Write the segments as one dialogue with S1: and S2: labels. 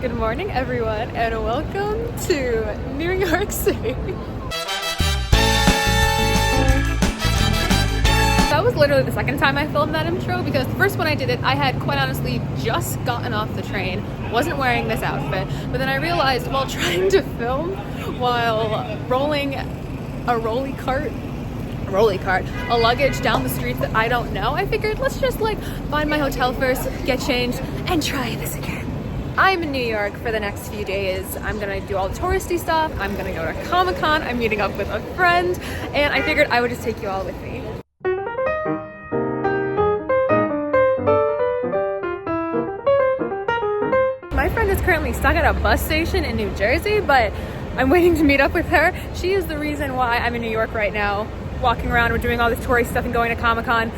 S1: Good morning, everyone, and welcome to New York City. That was literally the second time I filmed that intro, because the first one I did it, I had quite honestly just gotten off the train, wasn't wearing this outfit, but then I realized while trying to film, while rolling a rolly cart, a luggage down the street that I don't know, I figured let's just find my hotel first, get changed, and try this again. I'm in New York for the next few days. I'm gonna do all the touristy stuff. I'm gonna go to Comic-Con. I'm meeting up with a friend, and I figured I would just take you all with me. My friend is currently stuck at a bus station in New Jersey, but I'm waiting to meet up with her. She is the reason why I'm in New York right now, walking around. We're doing all this tourist stuff and going to Comic-Con.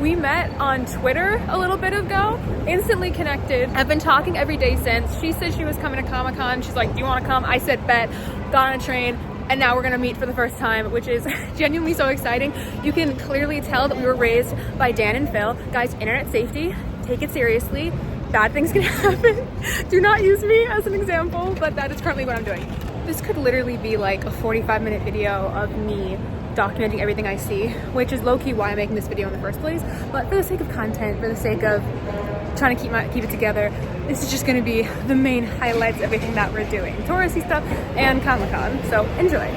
S1: We met on Twitter a little bit ago, instantly connected. I've been talking every day since. She said she was coming to Comic-Con. She's like, do you want to come? I said, bet. Got on a train, and now we're gonna meet for the first time, which is genuinely so exciting. You can clearly tell that we were raised by Dan and Phil. Guys, internet safety, take it seriously. Bad things can happen. Do not use me as an example, but that is currently what I'm doing. This could literally be like a 45-minute video of me documenting everything I see, which is low-key why I'm making this video in the first place. But for the sake of content, for the sake of trying to keep it together, this is just going to be the main highlights of everything that we're doing. Touristy stuff and Comic-Con, so enjoy.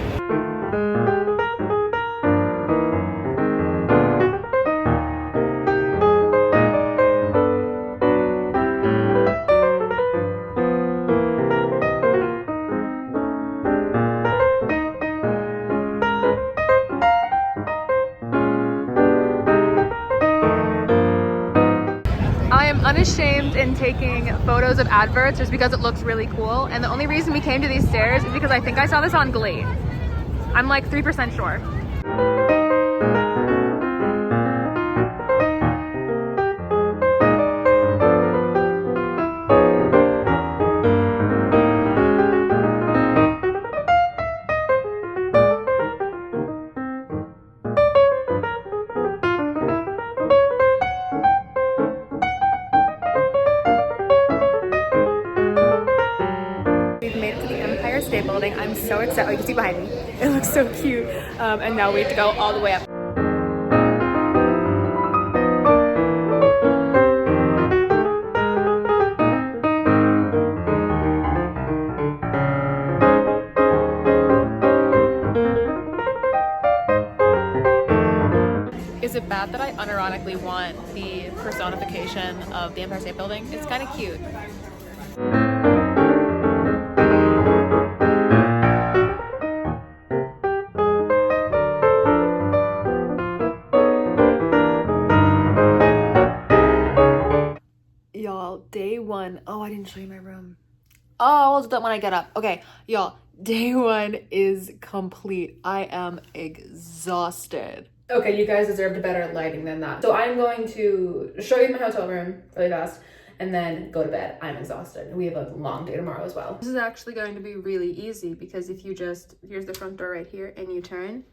S1: Unashamed in taking photos of adverts just because it looks really cool, and the only reason we came to these stairs is because I think I saw this on Glee. I'm like 3% sure. Building. I'm so excited. Oh, you can see behind me. It looks so cute. And now we have to go all the way up. Is it bad that I unironically want the personification of the Empire State Building? It's kind of cute. Day one. Oh, I didn't show you my room. Oh, I'll do that when I get up. Okay, y'all, day one is complete. I am exhausted. Okay, you guys deserved better lighting than that. So I'm going to show you my hotel room really fast and then go to bed. I'm exhausted. We have a long day tomorrow as well. This is actually going to be really easy because if you just, here's the front door right here, and you turn,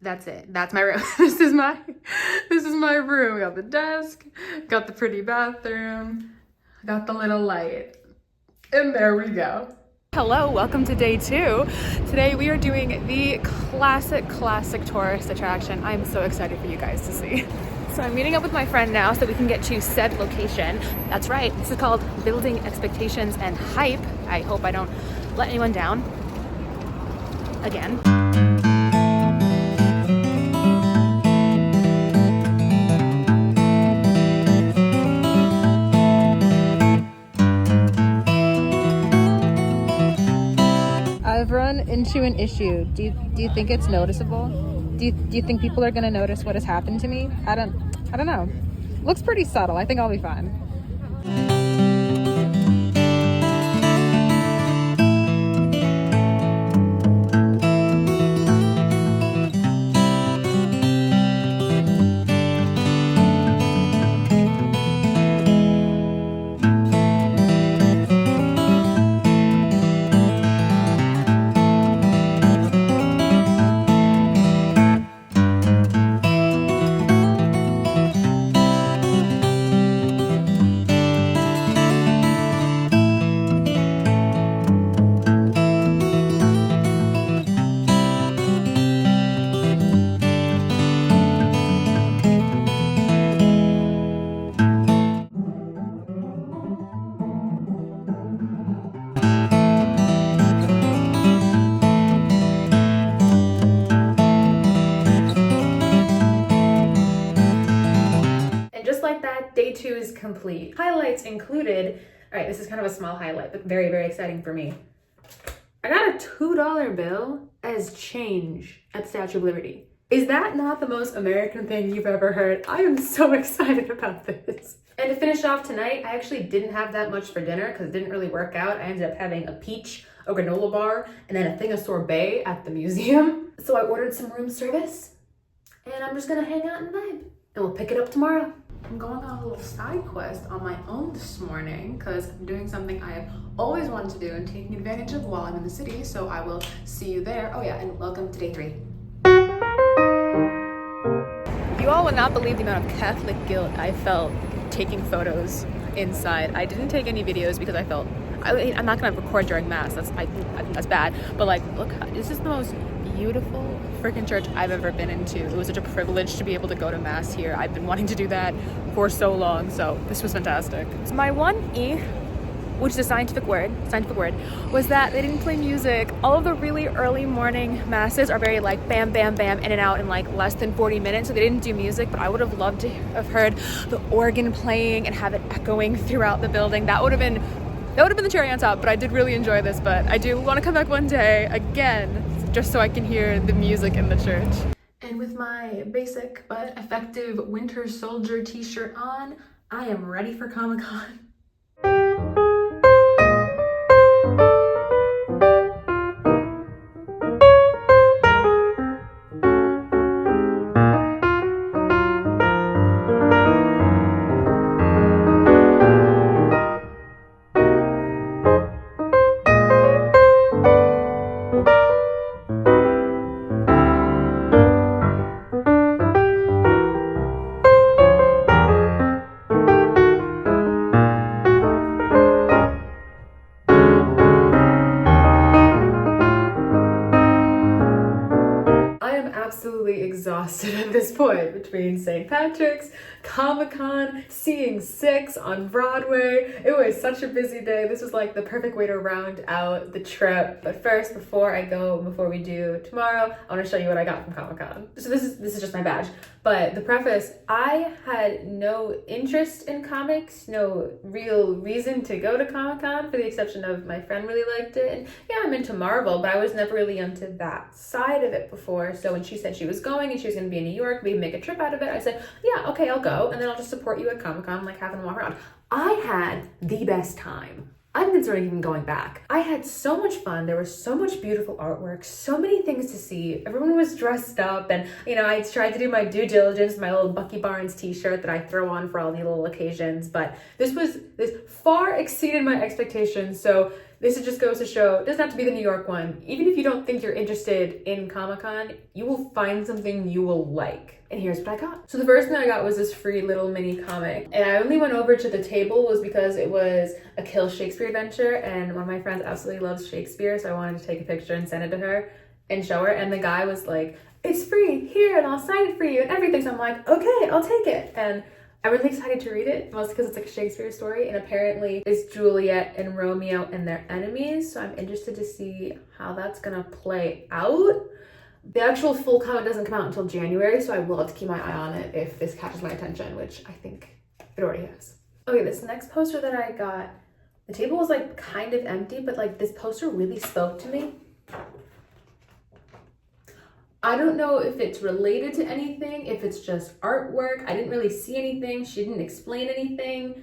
S1: that's it. That's my room. This is my room. We got the desk, got the pretty bathroom, got the little light, and there we go. Hello, welcome to day two. Today we are doing the classic tourist attraction. I'm so excited for you guys to see. So I'm meeting up with my friend now so we can get to said location. That's right, this is called Building Expectations and Hype. I hope I don't let anyone down again. I've run into an issue. Do you think it's noticeable? Do you think people are gonna notice what has happened to me? I don't know. Looks pretty subtle. I think I'll be fine. complete. Highlights included, all right, this is kind of a small highlight, but very, very exciting for me. I got a $2 bill as change at the Statue of Liberty. Is that not the most American thing you've ever heard? I am so excited about this. And to finish off tonight, I actually didn't have that much for dinner because it didn't really work out. I ended up having a peach, a granola bar, and then a thing of sorbet at the museum. So I ordered some room service, and I'm just gonna hang out and vibe. And we'll pick it up tomorrow. I'm going on a little side quest on my own this morning because I'm doing something I have always wanted to do and taking advantage of while I'm in the city. So I will see you there. Oh yeah, and welcome to day 3. You all would not believe the amount of Catholic guilt I felt taking photos inside. I didn't take any videos because I felt, I'm not gonna record during mass. I think that's bad. But like, look, this is the most beautiful freaking church I've ever been into. It was such a privilege to be able to go to mass here. I've been wanting to do that for so long, so this was fantastic. So my 1E, which is a scientific word, was that they didn't play music. All of the really early morning masses are very like bam, bam, bam, in and out in like less than 40 minutes, so they didn't do music, but I would have loved to have heard the organ playing and have it echoing throughout the building. That would have been the cherry on top, but I did really enjoy this, but I do want to come back one day again, just so I can hear the music in the church. And with my basic but effective Winter Soldier t-shirt on, I am ready for Comic-Con. Absolutely exhausted at this point between St. Patrick's, Comic-Con, seeing Six on Broadway. It was such a busy day. This was like the perfect way to round out the trip. But first, before we do tomorrow, I want to show you what I got from Comic-Con. So this is just my badge. But the preface, I had no interest in comics, no real reason to go to Comic-Con, for the exception of my friend really liked it. And yeah, I'm into Marvel, but I was never really into that side of it before. So when she said she was going and she was going to be in New York, we'd make a trip out of it, I said, yeah, okay, I'll go. And then I'll just support you at Comic-Con, like having a walk around. I had the best time. I'm considering even going back. I had so much fun. There was so much beautiful artwork, so many things to see. Everyone was dressed up, and I tried to do my due diligence, my little Bucky Barnes t-shirt that I throw on for all the little occasions, but this far exceeded my expectations. So this just goes to show, it doesn't have to be the New York one. Even if you don't think you're interested in Comic-Con, you will find something you will like. And here's what I got. So the first thing I got was this free little mini comic. And I only went over to the table was because it was a Kill Shakespeare adventure, and one of my friends absolutely loves Shakespeare, so I wanted to take a picture and send it to her and show her. And the guy was like, it's free, here, and I'll sign it for you and everything. So I'm like, okay, I'll take it. And I'm really excited to read it, mostly because it's like a Shakespeare story, and apparently it's Juliet and Romeo and their enemies, so I'm interested to see how that's gonna play out. The actual full comic doesn't come out until January, so I will have to keep my eye on it if this catches my attention, which I think it already has. Okay, this next poster that I got, the table was like kind of empty, but like this poster really spoke to me. I don't know if it's related to anything, if it's just artwork. I didn't really see anything. She didn't explain anything.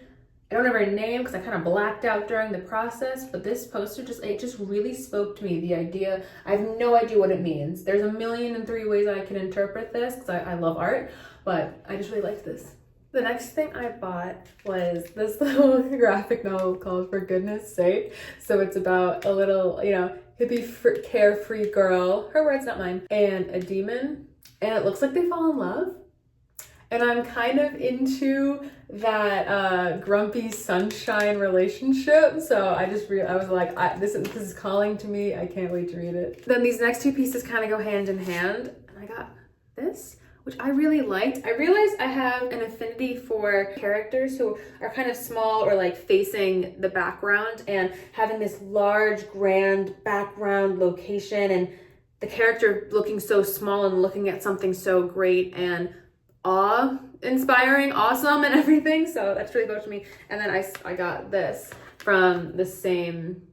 S1: I don't have her name because I kind of blacked out during the process, but this poster just really spoke to me. The idea, I have no idea what it means. There's 1,000,003 ways I can interpret this because I love art, but I just really liked this. The next thing I bought was this little graphic novel called For Goodness Sake. So it's about a little, hippie carefree girl, her words, not mine, and a demon. And it looks like they fall in love. And I'm kind of into that grumpy sunshine relationship. So I was like, this is calling to me. I can't wait to read it. Then these next two pieces kind of go hand in hand. And I got this, which I really liked. I realized I have an affinity for characters who are kind of small or like facing the background, and having this large, grand background location and the character looking so small and looking at something so great and awe inspiring, awesome, and everything. So that's really close to me. And then I got this from the same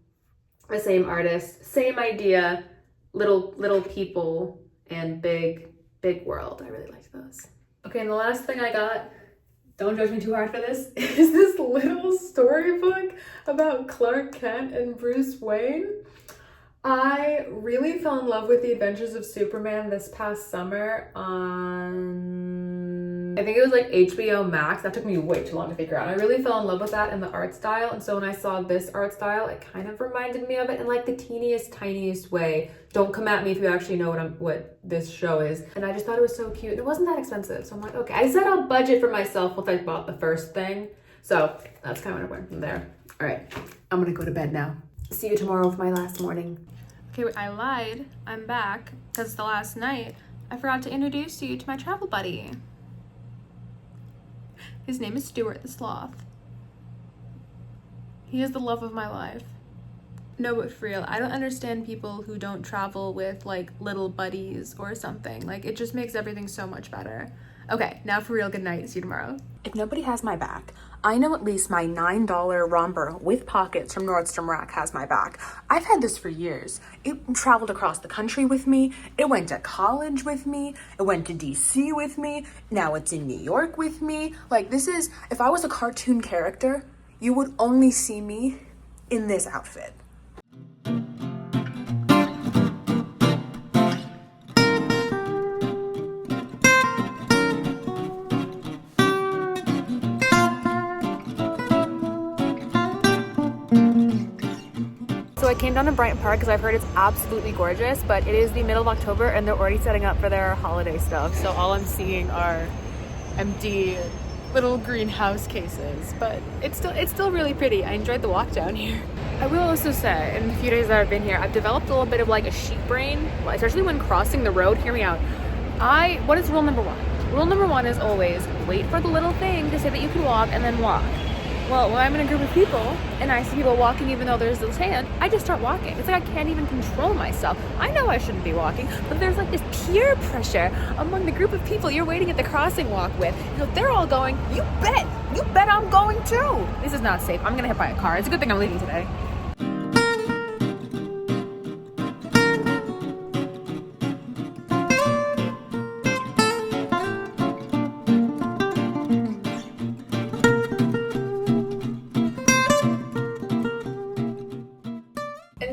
S1: artist, same idea, little people and big world. I really like those. Okay, and the last thing I got, don't judge me too hard for this, is this little storybook about Clark Kent and Bruce Wayne. I really fell in love with The Adventures of Superman this past summer on, I think it was like HBO Max. That took me way too long to figure out. I really fell in love with that and the art style. And so when I saw this art style, it kind of reminded me of it in like the teeniest, tiniest way. Don't come at me if you actually know what this show is. And I just thought it was so cute. It wasn't that expensive. So I'm like, okay. I set a budget for myself once I bought the first thing. So that's kind of what I went from there. All right, I'm gonna go to bed now. See you tomorrow for my last morning. Okay, wait, I lied. I'm back because the last night I forgot to introduce you to my travel buddy. His name is Stuart the Sloth. He is the love of my life. No, but for real, I don't understand people who don't travel with like little buddies or something. Like it just makes everything so much better. Okay, now for real, good night. See you tomorrow.
S2: If nobody has my back, I know at least my $9 romper with pockets from Nordstrom Rack has my back. I've had this for years. It traveled across the country with me. It went to college with me. It went to DC with me. Now it's in New York with me. Like this is, if I was a cartoon character, you would only see me in this outfit.
S1: So I came down to Bryant Park because I've heard it's absolutely gorgeous, but it is the middle of October and they're already setting up for their holiday stuff. So all I'm seeing are empty little greenhouse cases, but it's still really pretty. I enjoyed the walk down here. I will also say, in the few days that I've been here, I've developed a little bit of like a sheep brain, especially when crossing the road. Hear me out. What is rule number one? Rule number one is always wait for the little thing to say that you can walk and then walk. Well, when I'm in a group of people and I see people walking even though there's this sand, I just start walking. It's like I can't even control myself. I know I shouldn't be walking, but there's like this peer pressure among the group of people you're waiting at the crossing walk with. You know, they're all going, you bet I'm going too. This is not safe. I'm gonna hit by a car. It's a good thing I'm leaving today.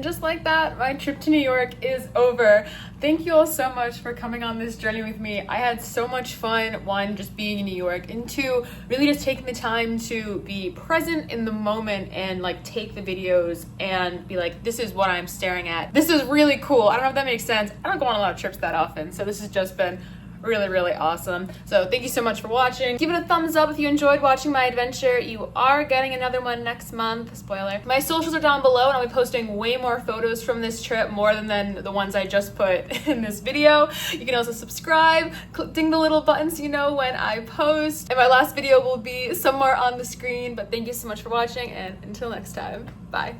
S1: Just like that, my trip to New York is over. Thank you all so much for coming on this journey with me. I had so much fun, one, just being in New York, and two, really just taking the time to be present in the moment and like take the videos and be like, this is what I'm staring at. This is really cool. I don't know if that makes sense. I don't go on a lot of trips that often, so this has just been really awesome. So thank you so much for watching. Give it a thumbs up if you enjoyed watching my adventure. You are getting another one next month. Spoiler. My socials are down below and I'll be posting way more photos from this trip, more than the ones I just put in this video. You can also subscribe, ding the little button so you know when I post. And my last video will be somewhere on the screen, but thank you so much for watching and until next time, bye.